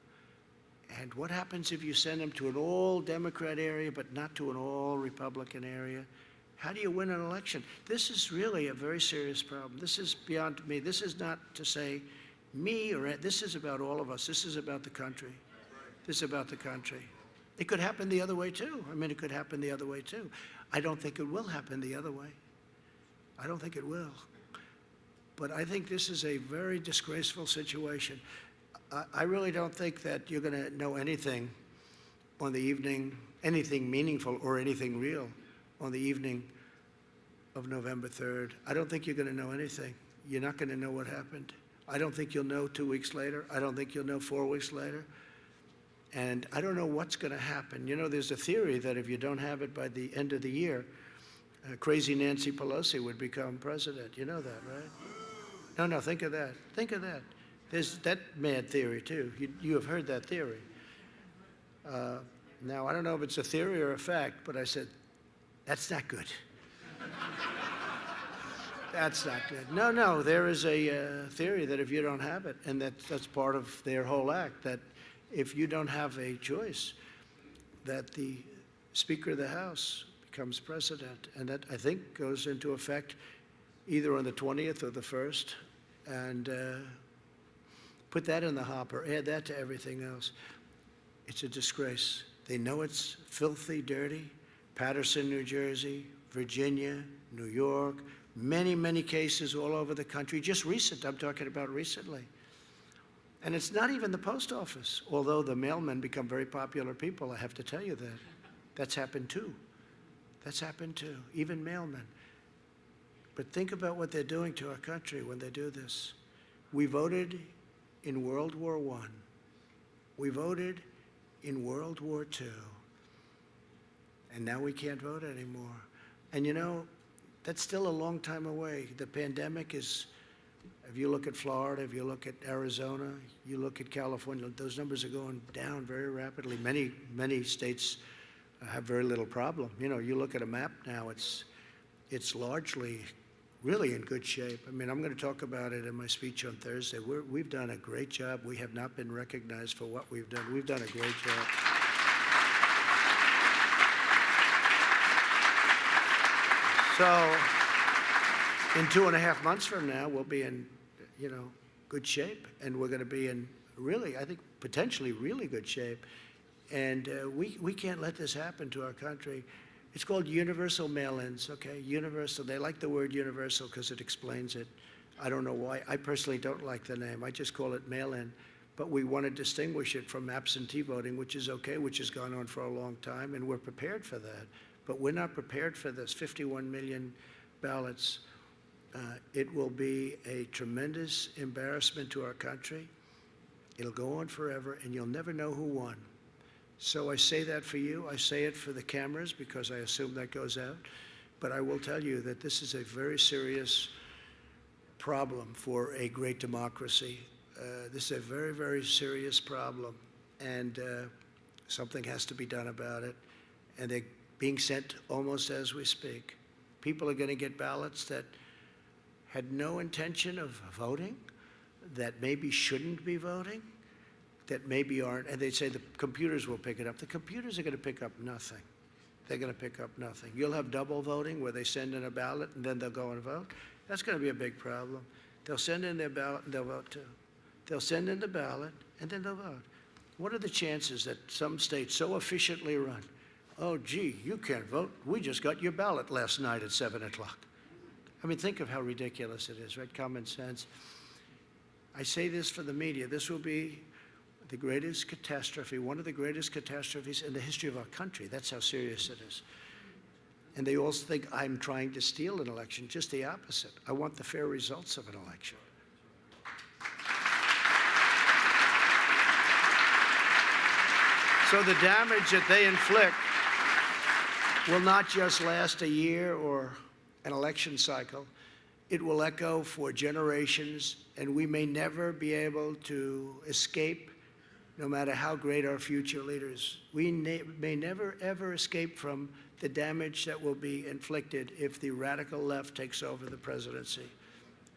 And what happens if you send them to an all-Democrat area but not to an all-Republican area? How do you win an election? This is really a very serious problem. This is beyond me. This is not to say me or this is about all of us. This is about the country. This is about the country. It could happen the other way, too. I mean, it could happen the other way, too. I don't think it will happen the other way. I don't think it will. But I think this is a very disgraceful situation. I really don't think that you're going to know anything on the evening, anything meaningful or anything real on the evening of November 3rd. I don't think you're going to know anything. You're not going to know what happened. I don't think you'll know 2 weeks later. I don't think you'll know 4 weeks later. And I don't know what's going to happen. You know, there's a theory that if you don't have it by the end of the year, crazy Nancy Pelosi would become president. You know that, right? No, think of that. Think of that. There's that mad theory, too. You have heard that theory. Now, I don't know if it's a theory or a fact, but I said, that's not good. That's not good. No, there is a theory that if you don't have it, and that's part of their whole act, that if you don't have a choice, that the Speaker of the House becomes president. And that, I think, goes into effect either on the 20th or the 1st. And put that in the hopper, add that to everything else. It's a disgrace. They know it's filthy, dirty. Paterson, New Jersey, Virginia, New York, many, many cases all over the country. Just recent, I'm talking about recently. And it's not even the post office, although the mailmen become very popular people, I have to tell you that. That's happened too. That's happened too, even mailmen. But think about what they're doing to our country when they do this. We voted in World War I. We voted in World War II. And now we can't vote anymore. And you know, that's still a long time away. The pandemic is, if you look at Florida, if you look at Arizona, you look at California, those numbers are going down very rapidly. Many states have very little problem. You know, you look at a map now, it's largely really in good shape. I mean, I'm going to talk about it in my speech on Thursday. We've done a great job. We have not been recognized for what we've done. We've done a great job. So in 2.5 months from now, we'll be in, you know, good shape, and we're going to be in really, I think, potentially really good shape. And we can't let this happen to our country. It's called universal mail-ins, okay? Universal. They like the word universal because it explains it. I don't know why. I personally don't like the name. I just call it mail-in. But we want to distinguish it from absentee voting, which is okay, which has gone on for a long time, and we're prepared for that. But we're not prepared for this. 51 million ballots. It will be a tremendous embarrassment to our country. It'll go on forever, and you'll never know who won. So I say that for you. I say it for the cameras because I assume that goes out. But I will tell you that this is a very serious problem for a great democracy. This is a very, very serious problem. And something has to be done about it. And they're being sent almost as we speak. People are going to get ballots that had no intention of voting, that maybe shouldn't be voting, that maybe aren't, and they say the computers will pick it up. The computers are going to pick up nothing. They're going to pick up nothing. You'll have double voting where they send in a ballot and then they'll go and vote. That's going to be a big problem. They'll send in their ballot and they'll vote too. They'll send in the ballot and then they'll vote. What are the chances that some states so efficiently run? Oh, gee, you can't vote. We just got your ballot last night at 7 o'clock. I mean, think of how ridiculous it is, right? Common sense. I say this for the media. This will be the greatest catastrophe, one of the greatest catastrophes in the history of our country. That's how serious it is. And they also think I'm trying to steal an election. Just the opposite. I want the fair results of an election. So the damage that they inflict will not just last a year or an election cycle. It will echo for generations, and we may never be able to escape, no matter how great our future leaders. We may never, ever escape from the damage that will be inflicted if the radical left takes over the presidency.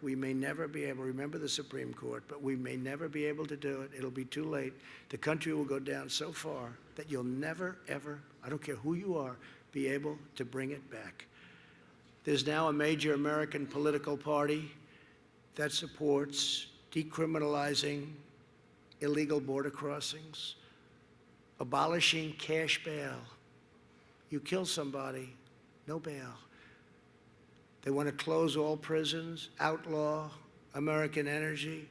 We may never be able, remember the Supreme Court, but we may never be able to do it. It'll be too late. The country will go down so far that you'll never, ever, I don't care who you are, be able to bring it back. There's now a major American political party that supports decriminalizing illegal border crossings, abolishing cash bail. You kill somebody, no bail. They want to close all prisons, outlaw American energy,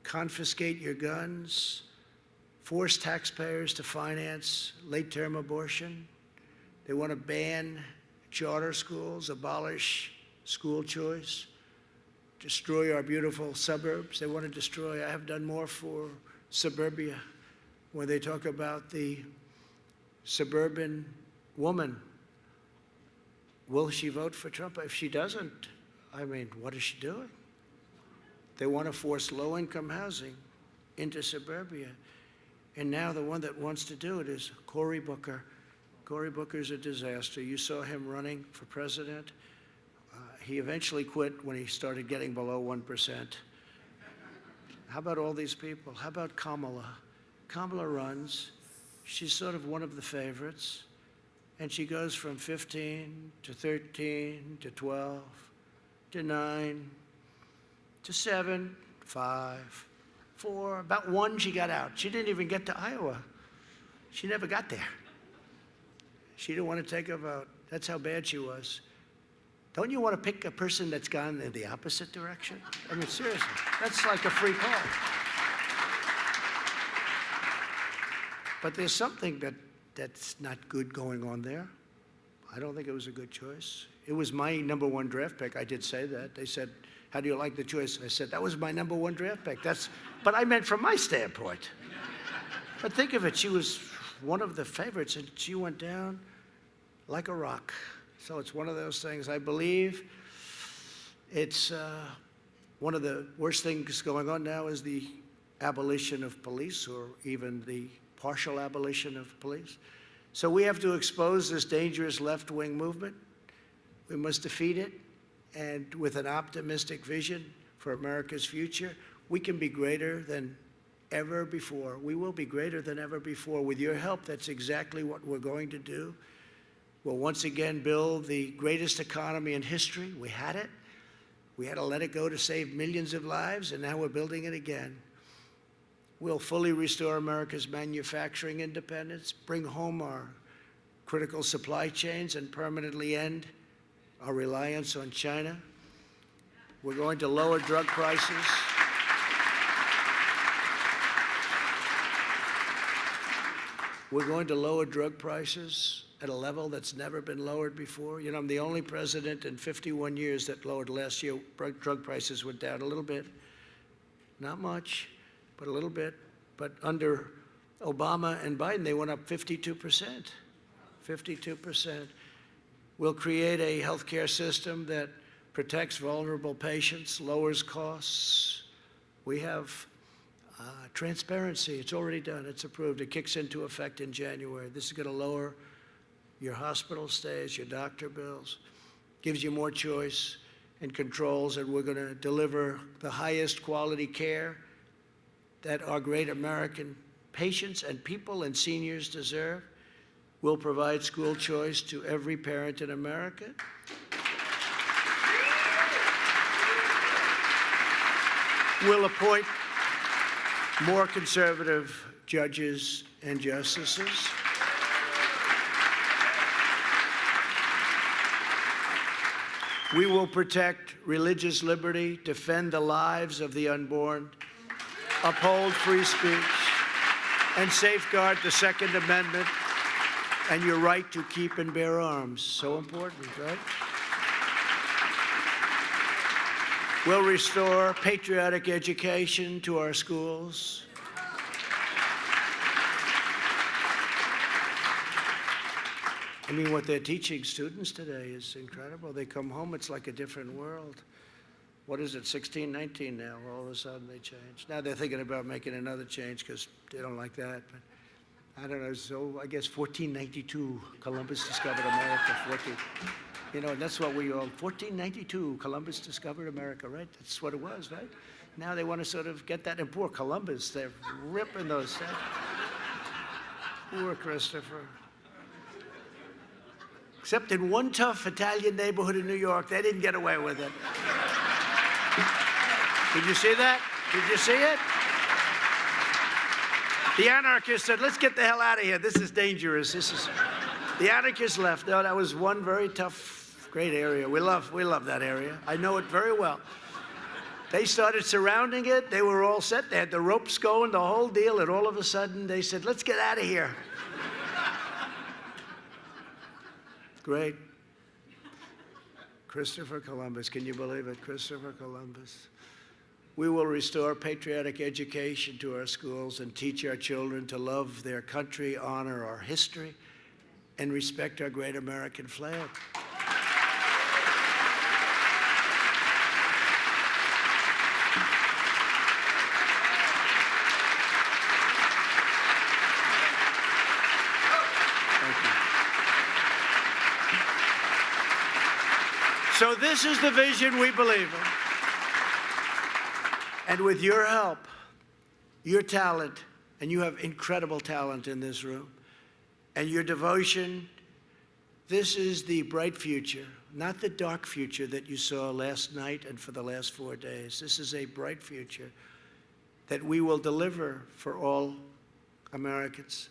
confiscate your guns, force taxpayers to finance late-term abortion. They want to ban charter schools, abolish school choice, destroy our beautiful suburbs. They want to destroy, I have done more for suburbia, when they talk about the suburban woman. Will she vote for Trump? If she doesn't, I mean, what is she doing? They want to force low-income housing into suburbia. And now the one that wants to do it is Cory Booker. Cory Booker's a disaster. You saw him running for president. He eventually quit when he started getting below 1%. How about all these people? How about Kamala? Kamala runs. She's sort of one of the favorites. And she goes from 15 to 13 to 12 to 9 to 7, 5, 4. About 1 she got out. She didn't even get to Iowa. She never got there. She didn't want to take a vote. That's how bad she was. Don't you want to pick a person that's gone in the opposite direction? I mean, seriously, that's like a free call. But there's something that's not good going on there. I don't think it was a good choice. It was my #1 draft pick. I did say that. They said, how do you like the choice? I said, that was my #1 draft pick. But I meant from my standpoint. But think of it, she was one of the favorites, and she went down like a rock. So it's one of those things. I believe it's one of the worst things going on now is the abolition of police, or even the partial abolition of police. So we have to expose this dangerous left-wing movement. We must defeat it, and with an optimistic vision for America's future, we can be greater than ever before. We will be greater than ever before. With your help, that's exactly what we're going to do. We'll once again build the greatest economy in history. We had it. We had to let it go to save millions of lives, and now we're building it again. We'll fully restore America's manufacturing independence, bring home our critical supply chains, and permanently end our reliance on China. We're going to lower drug prices. We're going to lower drug prices at a level that's never been lowered before. You know, I'm the only president in 51 years that lowered. Last year, drug prices went down a little bit. Not much, but a little bit. But under Obama and Biden, they went up 52%. 52%. We'll create a healthcare system that protects vulnerable patients, lowers costs. We have transparency. It's already done. It's approved. It kicks into effect in January. This is going to lower your hospital stays, your doctor bills, gives you more choice and controls, and we're going to deliver the highest quality care that our great American patients and people and seniors deserve. We'll provide school choice to every parent in America. We'll appoint more conservative judges and justices. We will protect religious liberty, defend the lives of the unborn, uphold free speech, and safeguard the Second Amendment and your right to keep and bear arms. So important, right? We'll restore patriotic education to our schools. I mean, what they're teaching students today is incredible. They come home, it's like a different world. What is it, 16, 19 now? All of a sudden they change. Now they're thinking about making another change because they don't like that. But I don't know, so I guess 1492, Columbus discovered America. 14. You know, and that's what we all, 1492, Columbus discovered America, right? That's what it was, right? Now they want to sort of get that, and poor Columbus, they're ripping those things. Poor Christopher. Except in one tough Italian neighborhood in New York, they didn't get away with it. Did you see that? Did you see it? The anarchists said, let's get the hell out of here. This is dangerous. The anarchists left. No, that was one very tough, great area. We love that area. I know it very well. They started surrounding it. They were all set. They had the ropes going, the whole deal, and all of a sudden they said, let's get out of here. Great. Christopher Columbus, can you believe it? Christopher Columbus. We will restore patriotic education to our schools and teach our children to love their country, honor our history, and respect our great American flag. So this is the vision we believe in. And with your help, your talent, and you have incredible talent in this room, and your devotion, this is the bright future, not the dark future that you saw last night and for the last 4 days. This is a bright future that we will deliver for all Americans.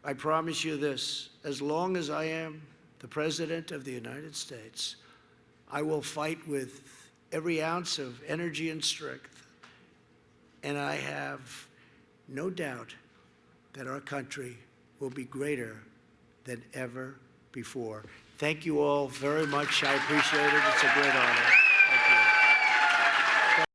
I promise you this, as long as I am the President of the United States, I will fight with every ounce of energy and strength. And I have no doubt that our country will be greater than ever before. Thank you all very much. I appreciate it. It's a great honor.